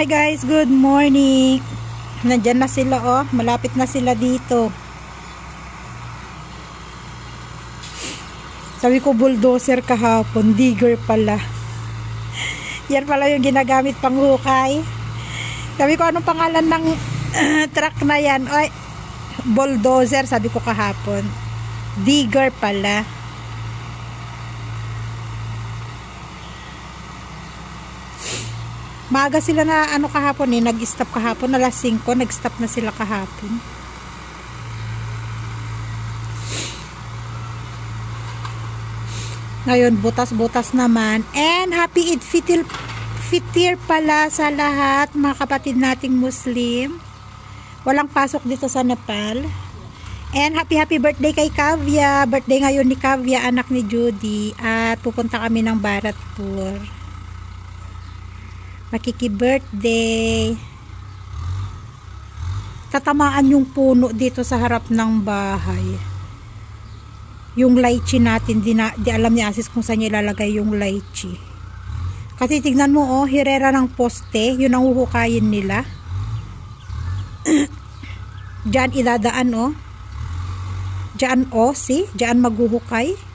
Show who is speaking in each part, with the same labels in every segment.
Speaker 1: Hi guys, good morning. Nandyan na sila oh, malapit na sila dito. Sabi ko bulldozer kahapon, digger pala. Yan pala yung ginagamit pang hukay. Sabi ko anong pangalan ng truck na yan? Oy, bulldozer sabi ko kahapon. Digger pala. Maaga sila na ano kahapon eh, nag-stop kahapon, alas 5, nag-stop na sila kahapon. Ngayon butas-butas naman. And happy Eid Fitr pala sa lahat mga kapatid nating Muslim. Walang pasok dito sa Nepal. And happy birthday kay Kavya. Birthday ngayon ni Kavya, anak ni Judy. At pupunta kami ng Bharatpur. Makiki-birthday. Tatamaan yung puno dito sa harap ng bahay. Yung lychee natin, di alam ni Asis kung saan niya ilalagay yung lychee. Kasi tignan mo oh, hirera ng poste, yun ang huhukayin nila. Diyan idadaan oh. Diyan oh, see? Diyan maghuhukay.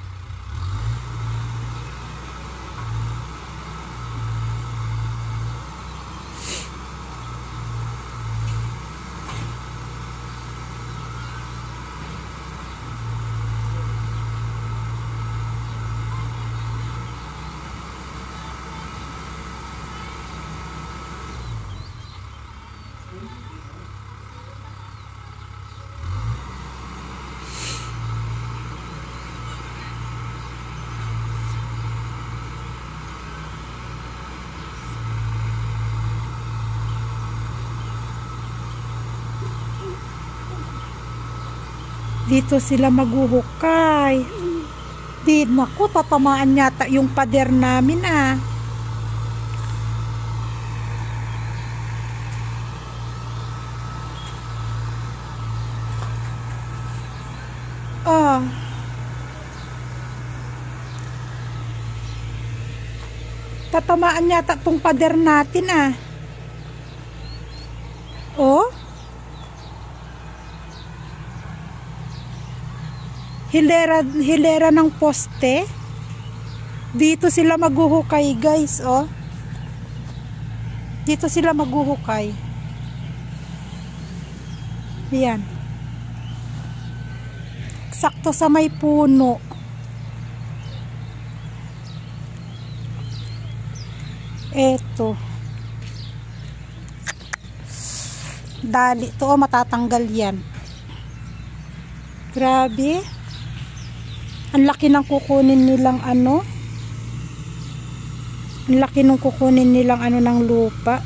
Speaker 1: Dito sila maghuhukay. Di naku, tatamaan yata yung pader namin ah. Oh. Tatamaan yata tong pader natin ah. Oh. Hilera ng poste. Dito sila maghuhukay guys oh. Dito sila maghuhukay. Yan. Sakto sa may puno. Eto. Dali to oh, matatanggal yan. Grabe. Ang laki ng kukunin nilang ano. Ang laki ng kukunin nilang ano ng lupa.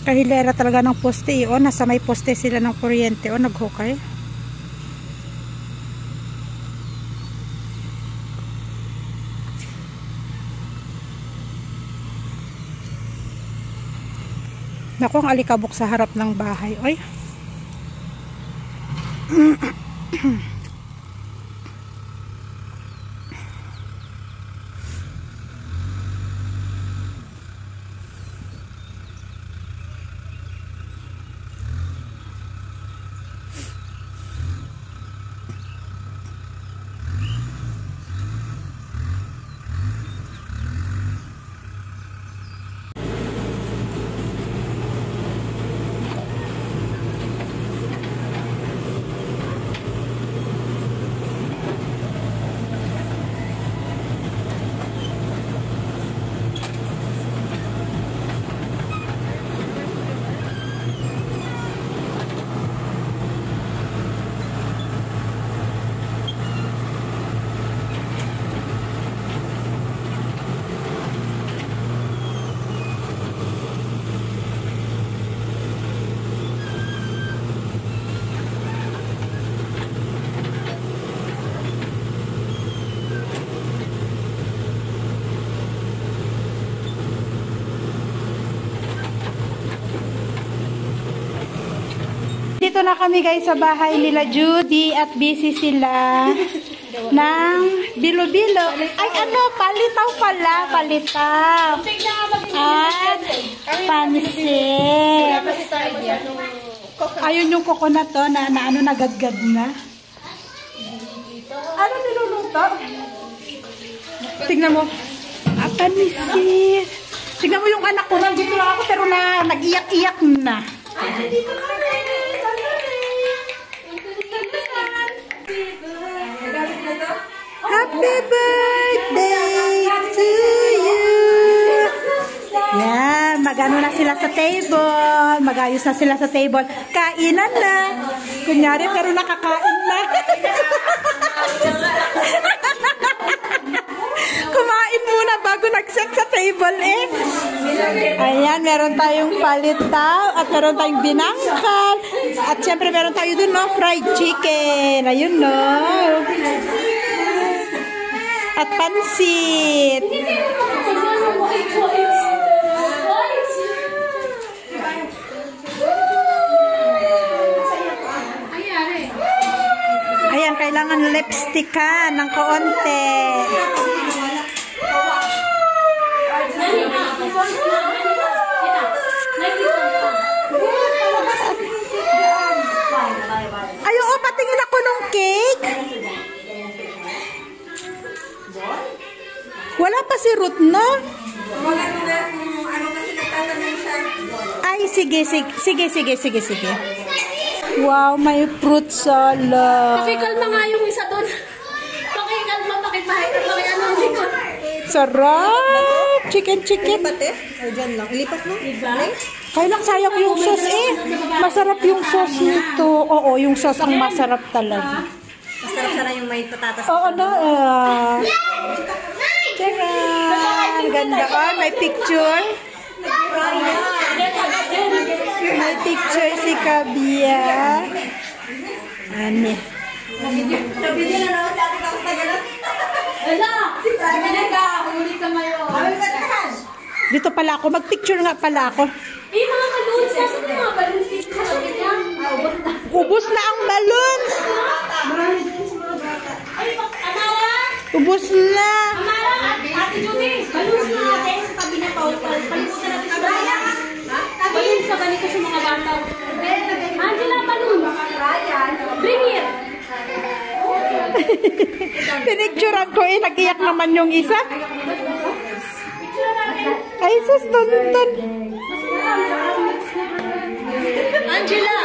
Speaker 1: Kahilera talaga ng poste eh. O, nasa may poste sila ng kuryente. O, naghukay. Naku, ang alikabok sa harap ng bahay. Oy. Nandito na kami guys sa bahay nila Judy at busy sila ng bilo-bilo. Ay ano, palitaw pala, palitaw. At pansit. Ayun yung coconut to na ano nagadgad na. Ano niluluto? Tignan mo. Pansit. Tignan mo yung anak ko, nandito lang ako pero nag-iyak-iyak na. Happy birthday to you. Yan, magano na sila sa table. Magayos na sila sa table. Kainan na. Kunyari pero nakakain na. Kumain muna bago nag-set sa table eh. Ayan, meron tayong palitaw at meron tayong binangkal. At syempre meron tayo dun, no? Fried chicken. Ayun, no? At pansit. Ayan, kailangan lipstickan ng kaunti. Ay, oo, patingin ako nung cake. Wala pa si Ruth, no? Ay, sige. Wow, may fruit salad.
Speaker 2: Pakikalma nga yung isa doon. Pakikalma, pakiano ang likod.
Speaker 1: Sarap! Chicken.
Speaker 3: Diyan lang. Ilipat mo?
Speaker 1: Kaya lang sayang yung sauce eh. Masarap yung sauce nito. Oo, yung sauce ang masarap talaga.
Speaker 3: Masarap-sarap yung may patatas.
Speaker 1: Oo na. Tara! Ganda. Oh, may picture. May picture si Kabia. Ano?
Speaker 3: Nabili na naman sa ating kakos na gano'n.
Speaker 2: Wala! Nabili ka! Ulit ka ngayon.
Speaker 1: Dito pala ako. Mag-picture nga pala ako.
Speaker 2: Eh, mga balloons! Nasaan yung mga balloons dito sa kapit niya? Ubus na.
Speaker 1: Ubus na ang balloons!
Speaker 2: Ay, Amara!
Speaker 1: Ubus na!
Speaker 2: Amara! Ate Judy! Balloons na ate sa tabi niya pa. Palimutan natin sa bala. Balloons sa balik ko sa mga bata. Angela, balloons! Bring it!
Speaker 1: Pinicturan ko eh. Nag-iyak naman yung isa. Ay, sus, tonton.
Speaker 2: Angela!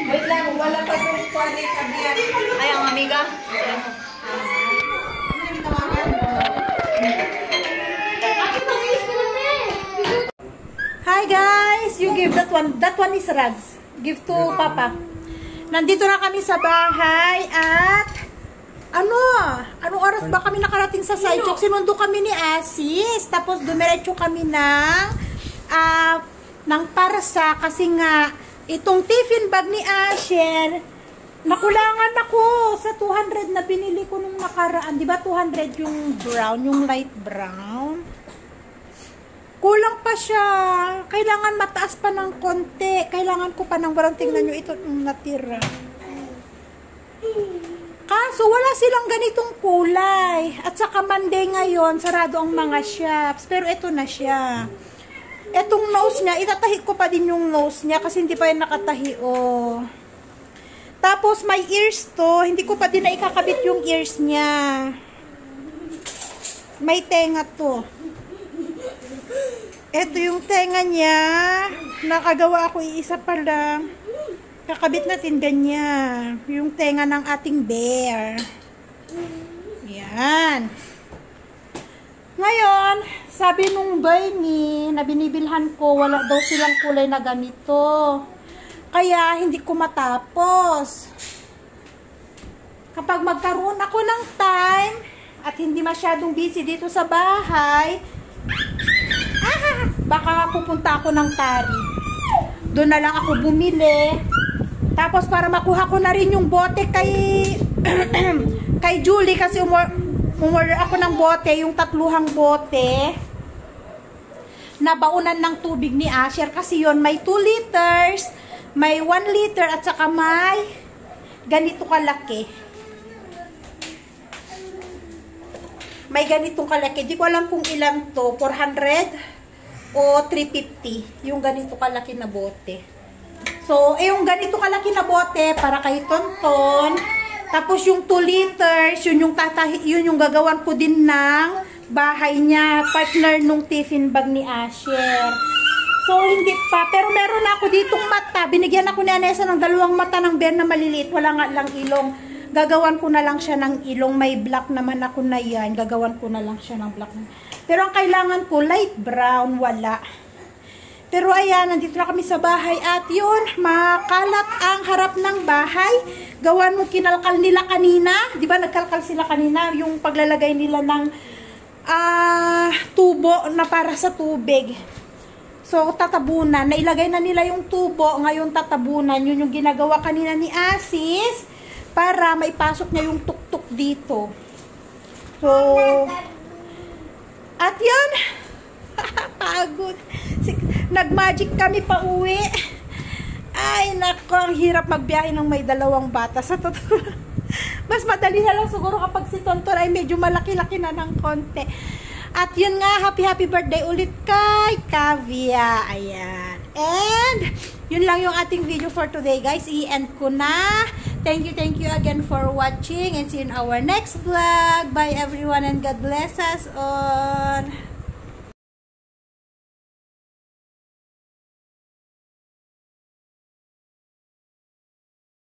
Speaker 3: Wait lang, wala pa yung kwali Kabia. Ay, ang amiga.
Speaker 1: Hi guys! You give that one. That one is Rags. Give to Papa. Nandito na kami sa bahay at anong oras ba kami nakarating sa Sidechok? Sinundo kami ni Asis. Tapos dumiretso kami ng Parsa kasi nga itong tiffin bag ni Asher nakulangan ako sa 200 na binili ko nung nakaraan. Di ba 200 yung brown, yung light brown? Kulang pa siya. Kailangan mataas pa ng konti. Kailangan ko pa ng barang. Tingnan nyo ito yung natira. Kaso wala silang ganitong kulay. At saka Monday ngayon, sarado ang mga shops. Pero ito na siya. Etong nose niya, itatahi ko pa din yung nose niya kasi hindi pa yan nakatahi. Oh. Tapos may ears to. Hindi ko pa din na ikakabit yung ears niya. May tenga to. Ito yung tenga niya. Nakagawa ako iisa pa lang. Kakabit natin ganyan. Yung tenga ng ating bear. Yan. Ngayon, sabi nung Bernie na binibilhan ko, wala daw silang kulay na ganito. Kaya hindi ko matapos. Kapag magkaroon ako ng time at hindi masyadong busy dito sa bahay, baka pupunta ako ng Tari. Doon na lang ako bumili. Tapos para makuha ko na rin yung bote kay kay Julie kasi umorder ako ng bote, yung 3 bote na baunan ng tubig ni Asher kasi yon may 2 liters, May 1 liter at saka may ganito kalaki. May ganitong kalaki. Di ko alam kung ilan to. 400 o 350. Yung ganito kalaki na bote. So, yung ganito kalaki na bote para kay Tonton. Tapos yung 2 liters, yun yung gagawan ko din ng bahay niya. Partner nung tiffin bag ni Asher. So, hindi pa. Pero meron ako ditong mata. Binigyan ako ni Anessa ng 2 mata ng bear na maliliit. Wala nga lang ilong. Gagawan ko na lang siya ng ilong. May black naman ako na yan. Gagawan ko na lang siya ng black. Pero ang kailangan ko, light brown. Wala. Pero ayan, nandito na kami sa bahay. At yun, makalat ang harap ng bahay. Gawan mo, kinalkal nila kanina. Di ba nagkalkal sila kanina? Yung paglalagay nila ng tubo na para sa tubig. So, tatabunan. Nailagay na nila yung tubo. Ngayon, tatabunan. Yun yung ginagawa kanina ni Asis para maipasok niya yung tuktok dito. So, at yun. Pagod. Nag-magic kami pa uwi. Ay, nako. Ang hirap magbiyahe ng may 2 bata. Sa totoo. Mas madali na lang siguro kapag si Tonton ay medyo malaki-laki na ng konti. At yun nga, happy birthday ulit kay Kavia. Ayan. And, yun lang yung ating video for today, guys. I-end ko na. Thank you again for watching. And see you in our next vlog. Bye everyone and God bless us all.